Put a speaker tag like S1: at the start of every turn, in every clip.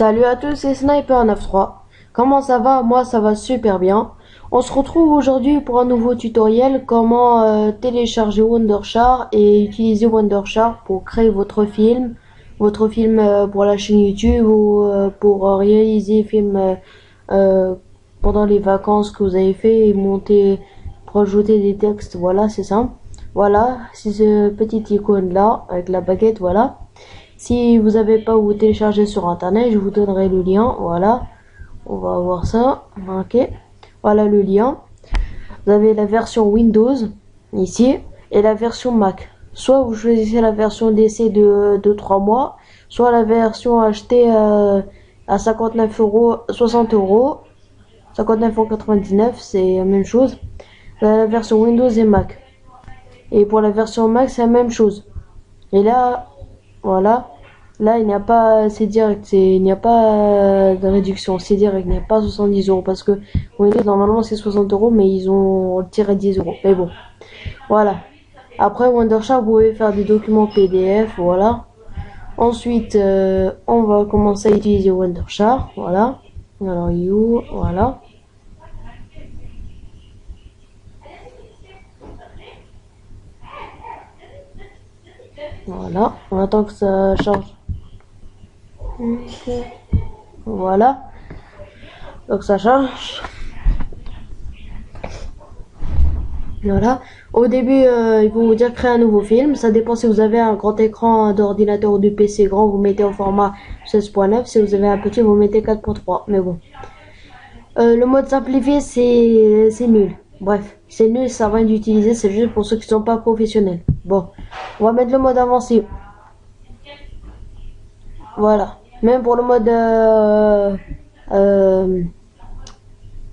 S1: Salut à tous, c'est Sniper 93. Comment ça va? Moi ça va super bien. On se retrouve aujourd'hui pour un nouveau tutoriel comment télécharger Wondershare et utiliser Wondershare pour créer votre film pour la chaîne YouTube ou pour réaliser film euh, pendant les vacances que vous avez fait et monter pour ajouter des textes. Voilà, c'est simple. Voilà, c'est ce petit icône là avec la baguette, voilà. Si vous n'avez pas où télécharger sur internet, je vous donnerai le lien. Voilà, on va voir ça. Ok, voilà le lien. Vous avez la version Windows ici et la version Mac. Soit vous choisissez la version d'essai de 3 mois, soit la version achetée à 59 euros, 60 euros, 59,99 €, c'est la même chose. La version Windows et Mac. Et pour la version Mac, c'est la même chose. Et là, voilà. Là, il n'y a pas, c'est direct, il n'y a pas de réduction, c'est direct, il n'y a pas 70 euros parce que Windows, normalement, c'est 60 euros, mais ils ont tiré 10 euros. Mais bon, voilà. Après, Wondershare, vous pouvez faire des documents PDF, voilà. Ensuite, on va commencer à utiliser Wondershare, voilà. Alors, voilà. Voilà, on attend que ça charge. Voilà, donc ça charge. Voilà. Au début, ils vont vous dire créer un nouveau film. Ça dépend si vous avez un grand écran d'ordinateur ou de PC grand, vous mettez au format 16.9. Si vous avez un petit, vous mettez 4.3. Mais bon. Le mode simplifié, c'est nul. Bref, c'est nul, ça va rien d'utiliser. C'est juste pour ceux qui sont pas professionnels. Bon, on va mettre le mode avancé. Voilà. Même pour le mode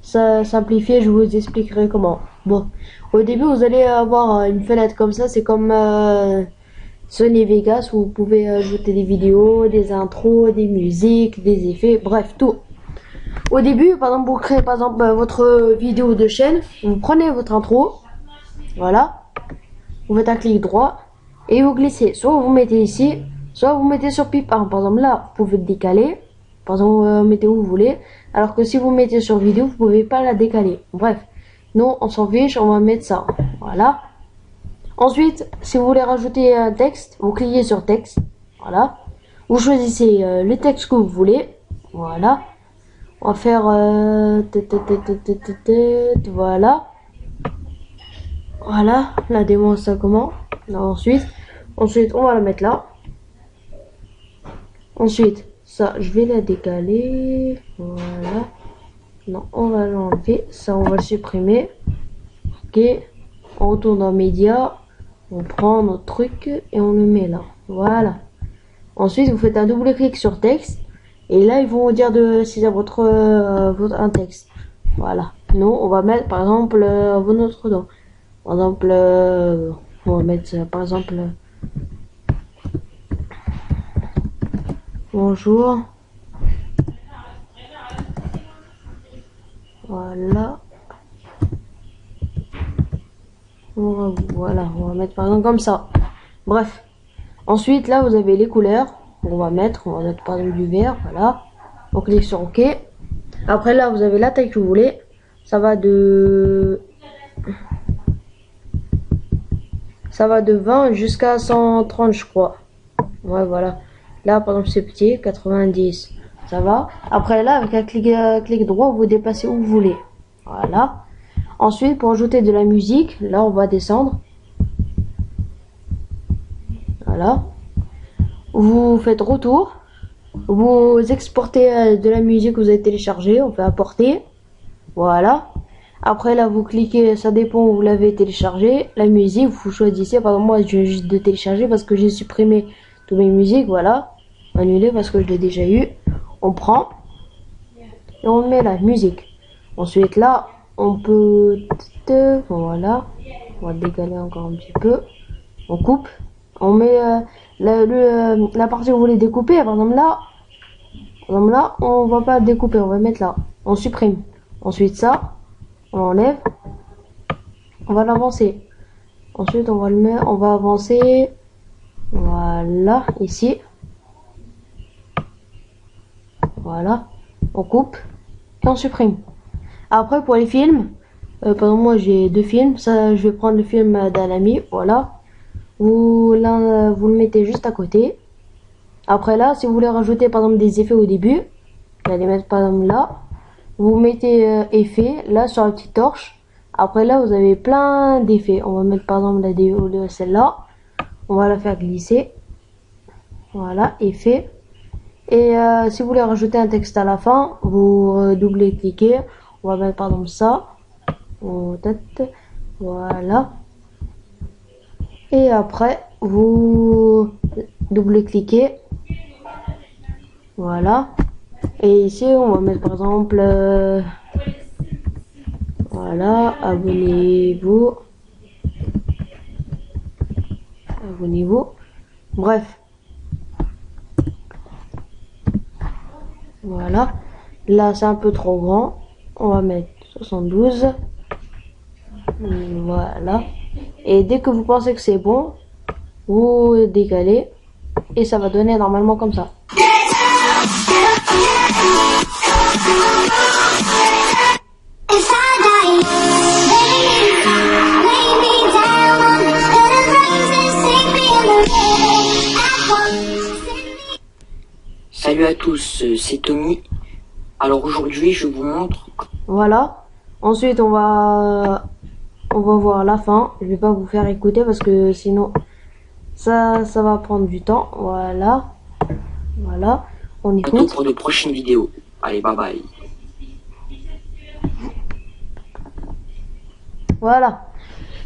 S1: simplifié, je vous expliquerai comment. Bon, au début, vous allez avoir une fenêtre comme ça. C'est comme Sony Vegas où vous pouvez ajouter des vidéos, des intros, des musiques, des effets, bref, tout. Au début, par exemple, vous créez par exemple votre vidéo de chaîne. Vous prenez votre intro, voilà. Vous faites un clic droit et vous glissez. Soit vous mettez ici, soit vous mettez sur pip 1. Par exemple, là, vous pouvez le décaler. Par exemple, vous mettez où vous voulez. Alors que si vous mettez sur vidéo, vous pouvez pas la décaler. Bref, nous, on s'en fiche, on va mettre ça. Voilà. Ensuite, si vous voulez rajouter un texte, vous cliquez sur texte. Voilà. Vous choisissez le texte que vous voulez. Voilà. On va faire voilà. Voilà. La démo, ça comment. Ensuite, on va la mettre là. Ensuite, ça, je vais la décaler. Voilà. Non, on va l'enlever. Ça, on va le supprimer. Ok. On retourne dans Média. On prend notre truc et on le met là. Voilà. Ensuite, vous faites un double clic sur texte. Et là, ils vont vous dire de saisir un texte. Voilà. Nous, on va mettre, par exemple, notre nom. Par exemple, on va mettre, par exemple, bonjour. Voilà. Voilà, on va mettre par exemple comme ça. Bref. Ensuite, là, vous avez les couleurs. On va mettre par exemple du vert, voilà. On clique sur OK. Après, là, vous avez la taille que vous voulez. Ça va de 20 jusqu'à 130, je crois. Ouais, voilà. Là, par exemple, c'est petit, 90. Ça va. Après, là, avec un clic droit, vous déplacez où vous voulez. Voilà. Ensuite, pour ajouter de la musique, là, on va descendre. Voilà. Vous faites retour. Vous exportez de la musique que vous avez téléchargée. On fait importer. Voilà. Après, là, vous cliquez, ça dépend où vous l'avez téléchargé. La musique, vous choisissez. Par exemple, moi, je viens juste de télécharger parce que j'ai supprimé toutes mes musiques. Voilà. Annuler parce que je l'ai déjà eu. On prend. Et on met la musique. Ensuite, là, on peut... Voilà. On va décaler encore un petit peu. On coupe. On met la partie que vous voulez découper. Par exemple, là, on va pas découper. On va mettre là. On supprime. Ensuite, ça, on enlève. On va l'avancer. Ensuite, on va le mettre. On va avancer. Voilà. Ici. Voilà, on coupe et on supprime. Après pour les films, par exemple moi j'ai 2 films, ça je vais prendre le film d'un ami, voilà. Vous le mettez juste à côté. Après là, si vous voulez rajouter par exemple des effets au début, vous allez mettre par exemple là. Vous mettez effet là sur la petite torche. Après là, vous avez plein d'effets. On va mettre par exemple celle-là. On va la faire glisser. Voilà, effet. Et si vous voulez rajouter un texte à la fin, vous double-cliquez. On va mettre par exemple ça. Voilà. Et après, vous double-cliquez. Voilà. Et ici, on va mettre par exemple, voilà, abonnez-vous. Abonnez-vous. Bref. Voilà. Là, c'est un peu trop grand. On va mettre 72. Voilà. Et dès que vous pensez que c'est bon, vous décalez. Et ça va donner normalement comme ça.
S2: Salut à tous, c'est Tommy. Alors aujourd'hui je vous montre.
S1: Voilà. Ensuite on va voir la fin. Je vais pas vous faire écouter parce que sinon ça va prendre du temps. Voilà. Voilà. On écoute.
S2: Pour de prochaines vidéos. Allez, bye bye.
S1: Voilà.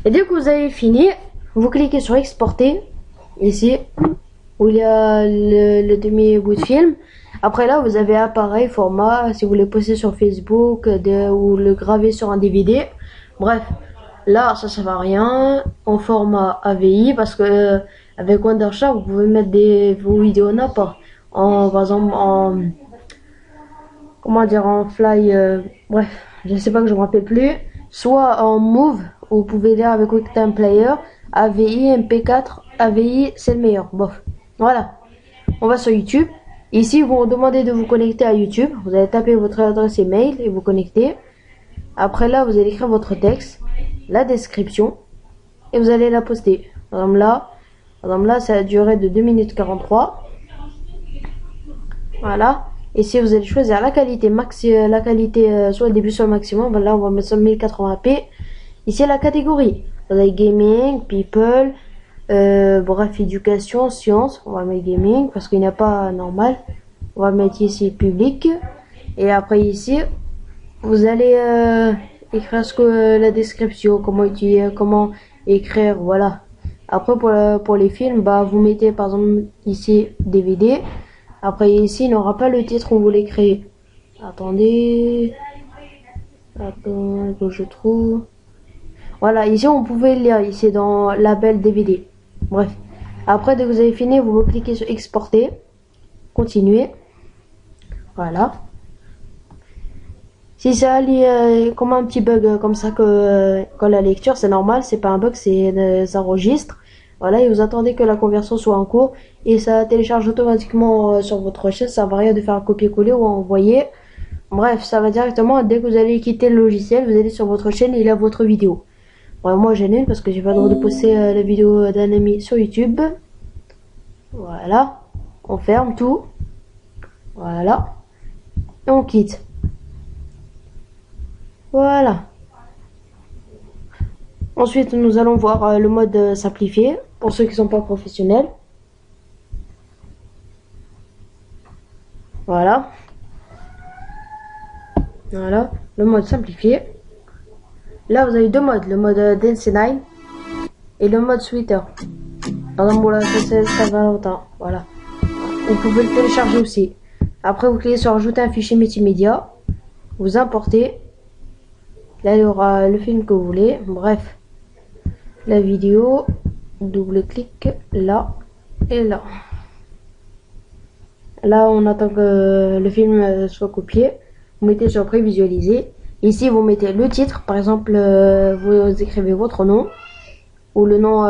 S1: Et dès que vous avez fini, vous cliquez sur exporter. Ici, où il y a le demi-bout de film. Après là, vous avez appareil, format, si vous voulez poster sur Facebook ou le graver sur un DVD. Bref, là, ça sert à rien. En format AVI, parce que avec Wondershark, vous pouvez mettre vos vidéos n'importe. Par exemple, comment dire, en fly, bref, je sais pas que je me rappelle plus. Soit en Move, où vous pouvez lire avec QuickTime Player, AVI, MP4, AVI, c'est le meilleur. Bof. Voilà. On va sur YouTube. Ici, ils vont vous demander de vous connecter à YouTube. Vous allez taper votre adresse email et vous connecter. Après là, vous allez écrire votre texte, la description, et vous allez la poster. Par exemple là, ça a duré de 2 minutes 43. Voilà. Ici, vous allez choisir la qualité soit au début, soit au maximum. Là, on va mettre sur 1080p. Ici, la catégorie. Vous avez gaming, people, bref, éducation, science. On va mettre gaming parce qu'il n'y a pas normal. On va mettre ici public. Et après ici, vous allez écrire la description, comment écrire, voilà. Après pour les films, bah vous mettez par exemple ici DVD. Après ici, il n'aura pas le titre où vous voulez créer. Attendez que je trouve. Voilà, ici on pouvait le lire, ici dans label DVD. Bref. Après, dès que vous avez fini, vous cliquez sur exporter. Continuer. Voilà. Si ça lit comme un petit bug comme ça que la lecture, c'est normal, c'est pas un bug, ça enregistre. Voilà, et vous attendez que la conversion soit en cours et ça télécharge automatiquement sur votre chaîne. Ça va rien de faire un copier-coller ou envoyer. Bref, ça va directement, dès que vous allez quitter le logiciel, vous allez sur votre chaîne et il y a votre vidéo. Ouais, moi j'en ai une parce que j'ai pas le droit de poster la vidéo d'un ami sur YouTube. Voilà, on ferme tout. Voilà, et on quitte. Voilà. Ensuite, nous allons voir le mode simplifié pour ceux qui sont pas professionnels. Voilà. Voilà, le mode simplifié. Là, vous avez 2 modes, le mode Dance 9 et le mode Sweater. Par exemple, pour la Saint-Valentin, voilà. Vous pouvez le télécharger aussi. Après, vous cliquez sur ajouter un fichier multimédia. Vous importez. Là, il y aura le film que vous voulez. Bref, la vidéo. Double-clic là et là. Là, on attend que le film soit copié. Vous mettez sur prévisualiser. Ici, vous mettez le titre. Par exemple, vous écrivez votre nom ou le nom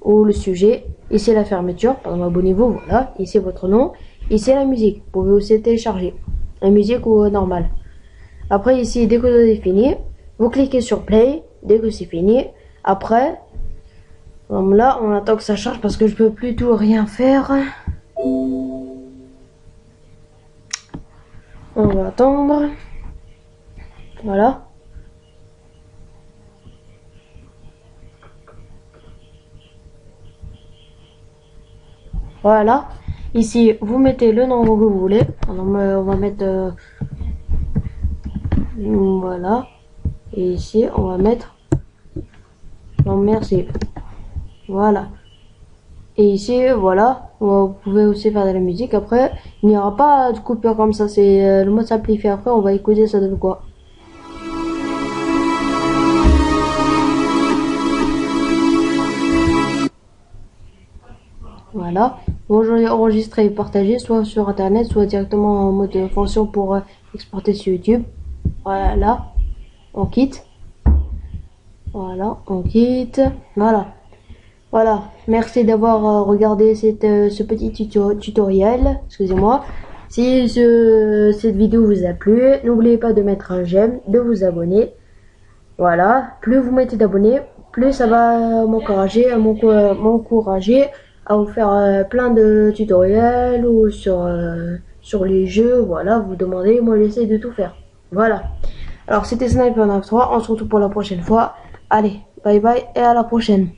S1: ou le sujet. Ici, la fermeture. Par exemple, abonnez-vous. Voilà. Ici, votre nom. Ici la musique, vous pouvez aussi télécharger la musique ou normale. Après ici, dès que vous avez fini, vous cliquez sur play, dès que c'est fini. Après, comme là, on attend que ça charge parce que je peux plus tout rien faire. On va attendre. Voilà. Voilà. Ici, vous mettez le nombre que vous voulez. Alors, on va mettre... voilà. Et ici, on va mettre... non, merci. Voilà. Et ici, voilà. Vous pouvez aussi faire de la musique. Après, il n'y aura pas de coupure comme ça. C'est le mode simplifié. Après, on va écouter ça donne quoi. Voilà. Vous enregistrer et partager soit sur internet, soit directement en mode fonction pour exporter sur YouTube. Voilà. On quitte. Voilà. On quitte. Voilà. Voilà. Merci d'avoir regardé ce petit tutoriel. Excusez-moi. Si cette vidéo vous a plu, n'oubliez pas de mettre un j'aime, de vous abonner. Voilà. Plus vous mettez d'abonnés, plus ça va m'encourager à vous faire plein de tutoriels ou sur les jeux. Voilà, vous demandez, moi j'essaie de tout faire. Voilà. Alors c'était Sniper 93, on se retrouve pour la prochaine fois. Allez, bye bye et à la prochaine.